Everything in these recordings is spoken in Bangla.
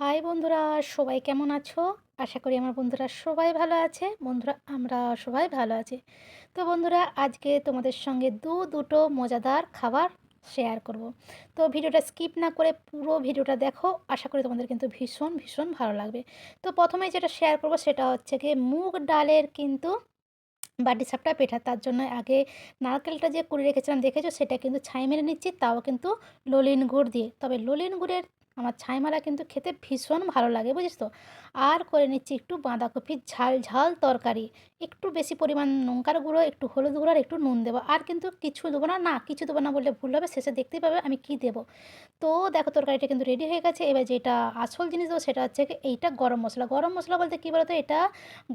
হাই বন্ধুরা, সবাই কেমন আছো? আশা করি আমার বন্ধুরা সবাই ভালো আছে। বন্ধুরা আমরা সবাই ভালো আছি। তো বন্ধুরা আজকে তোমাদের সঙ্গে দুটো মজাদার খাবার শেয়ার করব। তো ভিডিওটা স্কিপ না করে পুরো ভিডিওটা দেখো। আশা করি তোমাদের কিন্তু ভীষণ ভালো লাগবে। তো প্রথমেই যেটা শেয়ার করব সেটা হচ্ছে গিয়ে মুগ ডালের কিন্তু বাটিসাপটা পিঠা। তার জন্য আগে নারকেলটা যে কুড়িয়ে রেখেছিলাম দেখেছো, সেটা কিন্তু ছাই মেরে নিচ্ছি, তাও কিন্তু ললিন গুড় দিয়ে। তবে ললিন গুড়ের আমার ছাই মারা কিন্তু খেতে ভীষণ ভালো লাগে, বুঝিস তো। আর করে নিচ্ছি একটু বাঁধাকপির ঝাল ঝাল তরকারি। একটু বেশি পরিমাণ লঙ্কার গুঁড়ো, একটু হলুদ গুঁড়ো আর একটু নুন দেবো। আর কিন্তু কিছু দেবো না, কিছু দেবো না বললে ভুল হবে, শেষে দেখতেই পাবে আমি কি দেবো। তো দেখো তরকারিটা কিন্তু রেডি হয়ে গেছে। এবার যেটা আসল জিনিস দেবো সেটা হচ্ছে কি এইটা গরম মশলা। গরম মশলা বলতে কী বলতো, এটা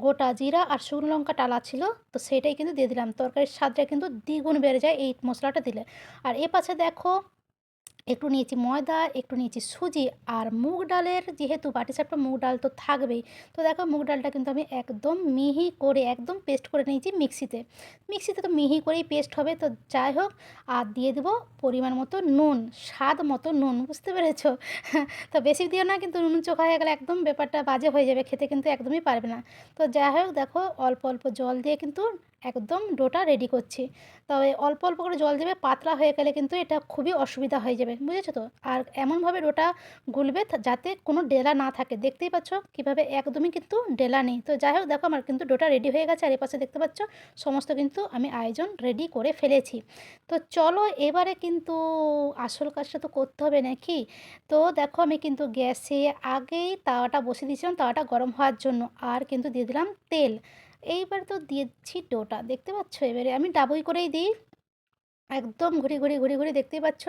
গোটা জিরা আর শুকনো লঙ্কা টালা ছিল, তো সেটাই কিন্তু দিয়ে দিলাম। তরকারির স্বাদটা কিন্তু দ্বিগুণ বেড়ে যায় এই মশলাটা দিলে। আর এ পাশে দেখো একটু নিয়েছি ময়দা, একটু নিয়েছি সুজি। আর মুগ ডালের যেহেতু বাটিসাপটা মুগ ডাল তো থাকবেই। তো দেখো মুগ ডালটা কিন্তু আমি একদম মিহি করে একদম পেস্ট করে নিয়েছি মিক্সিতে। মিক্সিতে তো মিহি করেই পেস্ট হবে, তো যাই হোক। আর দিয়ে দেবো পরিমাণ মতো নুন, স্বাদ মতো নুন, বুঝতে পেরেছো? তো বেশি দিও না, কিন্তু নুন চোখা হয়ে গেলে একদম ব্যাপারটা বাজে হয়ে যাবে, খেতে কিন্তু একদমই পারবে না। তো যাই হোক দেখো অল্প অল্প জল দিয়ে কিন্তু একদম ডোটা রেডি করছি। তবে অল্প অল্প করে জল দেবে, পাতলা হয়ে গেলে কিন্তু এটা খুবই অসুবিধা হয়ে যাবে, বুঝেছো তো। আর এমনভাবে ডোটা গুলবে যাতে কোনো ডেলা না থাকে। দেখতেই পাচ্ছ কীভাবে একদমই কিন্তু ডেলা নেই। তো যাই হোক দেখো আমার কিন্তু ডোটা রেডি হয়ে গেছে। আর এপাশে দেখতে পাচ্ছ সমস্ত কিন্তু আমি আয়োজন রেডি করে ফেলেছি। তো চলো এবারে কিন্তু আসল কাজটা তো করতে হবে নাকি। তো দেখো আমি কিন্তু গ্যাসে আগেই তাওয়াটা বসিয়ে দিয়েছিলাম, তাওয়াটা গরম হওয়ার জন্য। আর কিন্তু দিয়ে দিলাম তেল। এইবার তো দিচ্ছি ডোটা, দেখতে পাচ্ছ। এবারে আমি ডাবুই করেই দিই, একদম ঘুরি দেখতেই পাচ্ছ।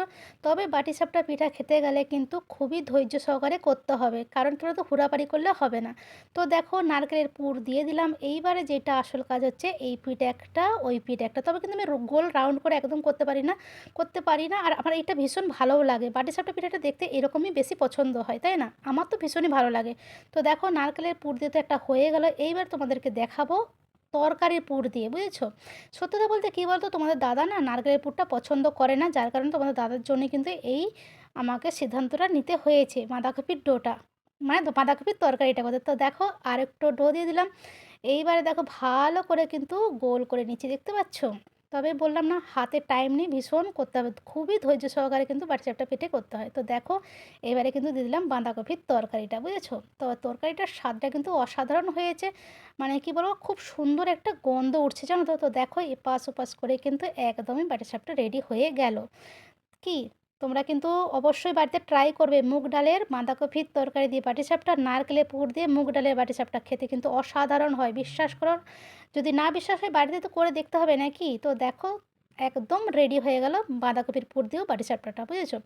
তবে বাটিসাপটা পিঠা খেতে গেলে কিন্তু খুবই ধৈর্য সহকারে করতে হবে, কারণ তোরা তো হুড়াপাড়ি করলে হবে না। তো দেখো নারকেলের পুর দিয়ে দিলাম। এইবারে যেটা আসল কাজ হচ্ছে এই পিঠ একটা ওই পিঠ একটা। তবে কিন্তু আমি গোল রাউন্ড করে একদম করতে পারি না। আর আমার এটা ভীষণ ভালোও লাগে, বাটিসাপটা পিঠাটা দেখতে এরকমই বেশি পছন্দ হয়, তাই না? আমার তো ভীষণই ভালো লাগে। তো দেখো নারকেলের পুর দিয়ে তো একটা হয়ে গেল। এইবার তোমাদেরকে দেখাবো তরকারির পুর দিয়ে, বুঝেছো। সত্যি কথা বলতে কী বলতো, তোমাদের দাদা না নারকেলের পুরটা পছন্দ করে না, যার কারণে তোমাদের দাদার জন্য কিন্তু এই আমাকে সিদ্ধান্তটা নিতে হয়েছে বাঁধাকপির ডোটা, মানে বাঁধাকপির তরকারিটা করতে। তো দেখো আর একটু ডো দিয়ে দিলাম। এইবারে দেখো ভালো করে কিন্তু গোল করে নিচ্ছি, দেখতে পাচ্ছ। তবে বললাম না, হাতে টাইম নেই, ভীষণ করতে হবে, খুবই ধৈর্য সহকারে কিন্তু বাটিসাপটা পিঠে করতে হয়। তো দেখো এবারে কিন্তু দিয়ে দিলাম বাঁধাকপির তরকারিটা, বুঝেছো। তো তরকারিটার স্বাদটা কিন্তু অসাধারণ হয়েছে, মানে কি বলবো, খুব সুন্দর একটা গন্ধ উঠছে, জানো তো। তো দেখো এপাশ ওপাশ করে কিন্তু একদমই বাটিসাপটা রেডি হয়ে গেল। কি তোমরা কিন্তু অবশ্যই বাড়িতে ট্রাই করবে মুগ ডালের বাঁধাকপির তরকারি দিয়ে পাটিসাপটা, নারকেলের পুর দিয়ে মুগ ডালের বাটিসাপটা খেতে কিন্তু অসাধারণ হয়, বিশ্বাস করো। যদি না বিশ্বাস হয় বাড়িতে তো করে দেখতে হবে নাকি। তো দেখো একদম রেডি হয়ে গেল বাঁধাকপির পুর দিয়েও বাটিসাপটাটা, বুঝেছো।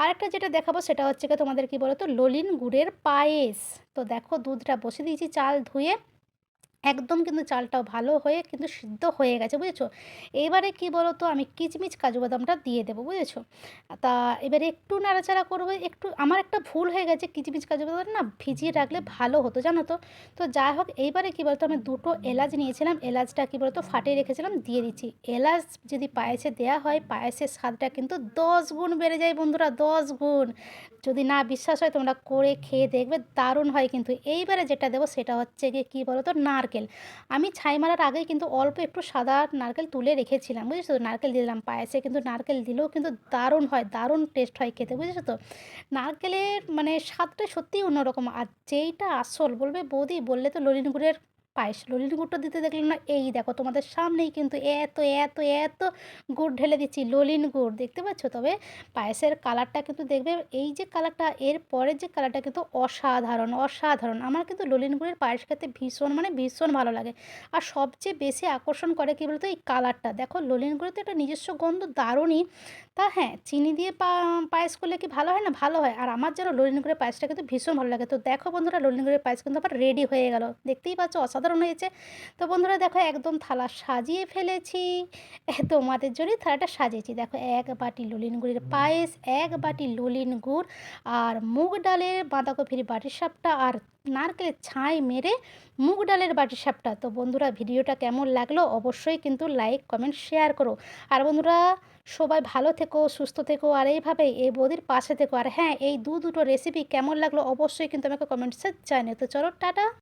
আরেকটা যেটা দেখাবো সেটা হচ্ছে কি তোমাদের, কি বলো তো, ললিন গুড়ের পায়েস। তো দেখো দুধটা বসিয়ে দিয়েছি চাল ধুয়ে, একদম কিন্তু চালটাও ভালো হয়ে কিন্তু সিদ্ধ হয়ে গেছে, বুঝেছো। এবারে কি বলো তো, আমি কিচমিচ কাজু বাদামটা দিয়ে দেবো, বুঝেছো। তা এবারে একটু নাড়াচাড়া করবো। একটু আমার একটা ভুল হয়ে গেছে, কিচমিচ কাজু বাদাম না ভিজিয়ে রাখলে ভালো হতো, জানো তো। তো যাই হোক এইবারে কী বলতো, আমি দুটো এলাচ নিয়েছিলাম, এলাচটা কী বলতো ফাটিয়ে রেখেছিলাম, দিয়ে দিচ্ছি। এলাচ যদি পায়েসে দেওয়া হয়, পায়েসের স্বাদটা কিন্তু 10 গুণ বেড়ে যায় বন্ধুরা, 10 গুণ। যদি না বিশ্বাস হয় তোমরা করে খেয়ে দেখবে, দারুণ হয় কিন্তু। এইবারে যেটা দেবো সেটা হচ্ছে গিয়ে কী বলো তো, নারকেল। আমি ছাই মারার আগেই কিন্তু অল্প একটু সাদা নারকেল তুলে রেখেছিলাম, বুঝেছো তো। নারকেল দিলাম পায়েসে, কিন্তু নারকেল দিলেও কিন্তু দারুণ হয়, দারুণ টেস্ট হয় খেতে, বুঝেছো তো। নারকেলের মানে স্বাদটা সত্যিই অন্যরকম। আর যেইটা আসল বলবে বৌদি বললে তো ললিত গুড়ের পায়েস। ললিত গুড়টা দিতে দেখলাম না, এই দেখো তোমাদের সামনেই কিন্তু এত এত এত গুড় ঢেলে দিচ্ছি, ললিন গুড়, দেখতে পাচ্ছ। তবে পায়েসের কালারটা কিন্তু দেখবে, এই যে কালারটা, এর পরের যে কালারটা কিন্তু অসাধারণ অসাধারণ। আমার কিন্তু ললিন গুড়ের পায়েস খেতে ভীষণ মানে ভীষণ ভালো লাগে। আর সবচেয়ে বেশি আকর্ষণ করে কী বলতো, এই কালারটা দেখো। ললিন গুড়ে তো একটা নিজস্ব গন্ধ দারুণই। তা হ্যাঁ, চিনি দিয়ে পায়েস করলে কি ভালো হয় না? ভালো হয়। আর আমার যেন ললিন গুড়ের পায়েসটা কিন্তু ভীষণ ভালো লাগে। তো দেখো বন্ধুরা, ললিন গুড়ের পায়েস কিন্তু আমার রেডি হয়ে গেল, দেখতেই পাচ্ছ অসাধারণ অসাধারণ হয়েছে। তো বন্ধুরা দেখো একদম থালা সাজিয়ে ফেলেছি। তোমাদের জন্যই থালাটা সাজিয়েছি। দেখো ১ বাটি লুলিন গুড়ের পায়েস, ১ বাটি লুলিন গুড় আর মুগ ডালের বাঁধাকপির বাটিসাপটা আর নারকেলের ছাই মেরে মুগ ডালের বাটিসাপটা। তো বন্ধুরা ভিডিওটা কেমন লাগলো অবশ্যই কিন্তু লাইক, কমেন্ট, শেয়ার করো। আর বন্ধুরা সবাই ভালো থেকো, সুস্থ থেকো আর এইভাবেই এই বৌদির পাশে থেকো। আর হ্যাঁ, এই দুটো রেসিপি কেমন লাগলো অবশ্যই কিন্তু আমাকে কমেন্টসে জানিও। তো চলো টাটা।